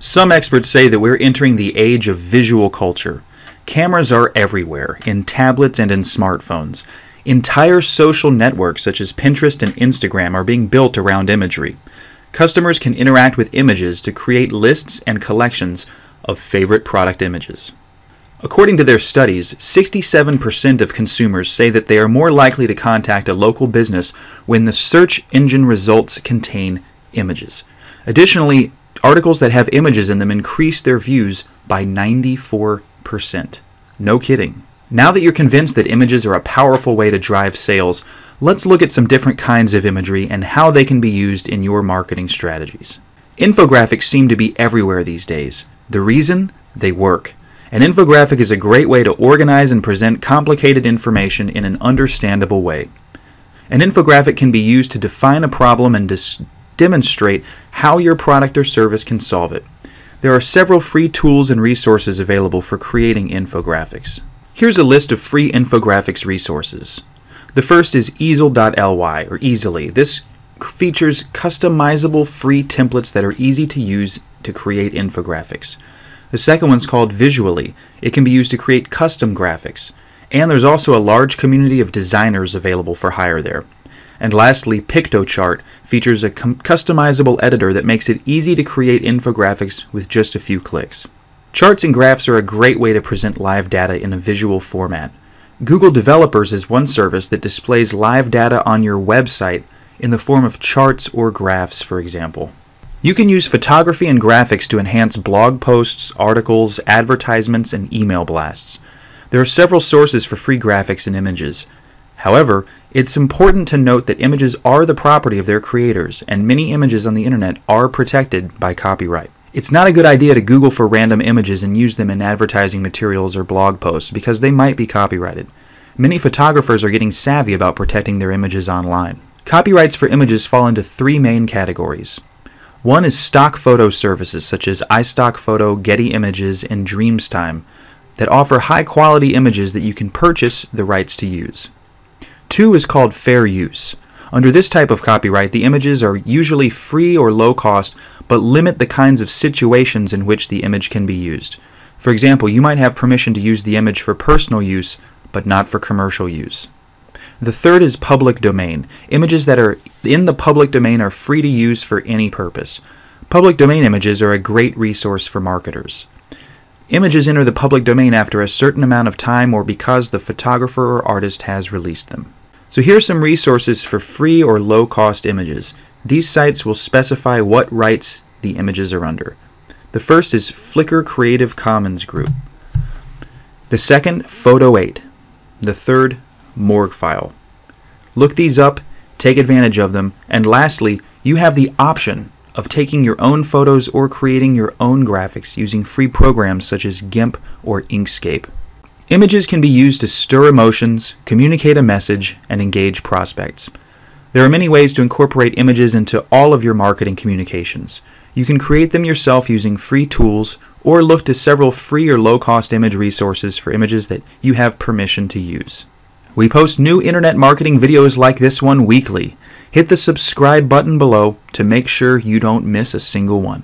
Some experts say that we're entering the age of visual culture. Cameras are everywhere, in tablets and in smartphones. Entire social networks such as Pinterest and Instagram are being built around imagery. Customers can interact with images to create lists and collections of favorite product images. According to their studies, 67% of consumers say that they are more likely to contact a local business when the search engine results contain images. Additionally, articles that have images in them increase their views by 94%. No kidding. Now that you're convinced that images are a powerful way to drive sales, let's look at some different kinds of imagery and how they can be used in your marketing strategies. Infographics seem to be everywhere these days. The reason? They work. An infographic is a great way to organize and present complicated information in an understandable way. An infographic can be used to define a problem and demonstrate how your product or service can solve it. There are several free tools and resources available for creating infographics. Here's a list of free infographics resources. The first is easel.ly or Easily. This features customizable free templates that are easy to use to create infographics. The second one's called Visually. It can be used to create custom graphics. And there's also a large community of designers available for hire there. And lastly, Pictochart features a customizable editor that makes it easy to create infographics with just a few clicks. Charts and graphs are a great way to present live data in a visual format. Google Developers is one service that displays live data on your website in the form of charts or graphs, for example. You can use photography and graphics to enhance blog posts, articles, advertisements, and email blasts. There are several sources for free graphics and images. However, it's important to note that images are the property of their creators, and many images on the internet are protected by copyright. It's not a good idea to Google for random images and use them in advertising materials or blog posts because they might be copyrighted. Many photographers are getting savvy about protecting their images online. Copyrights for images fall into three main categories. One is stock photo services such as iStock Photo, Getty Images, and Dreamstime that offer high-quality images that you can purchase the rights to use. Two is called fair use. Under this type of copyright, the images are usually free or low cost, but limit the kinds of situations in which the image can be used. For example, you might have permission to use the image for personal use, but not for commercial use. The third is public domain. Images that are in the public domain are free to use for any purpose. Public domain images are a great resource for marketers. Images enter the public domain after a certain amount of time or because the photographer or artist has released them. So here are some resources for free or low-cost images. These sites will specify what rights the images are under. The first is Flickr Creative Commons Group. The second, Photo 8. The third, Morguefile. Look these up, take advantage of them, and lastly, you have the option of taking your own photos or creating your own graphics using free programs such as GIMP or Inkscape. Images can be used to stir emotions, communicate a message, and engage prospects. There are many ways to incorporate images into all of your marketing communications. You can create them yourself using free tools or look to several free or low-cost image resources for images that you have permission to use. We post new internet marketing videos like this one weekly. Hit the subscribe button below to make sure you don't miss a single one.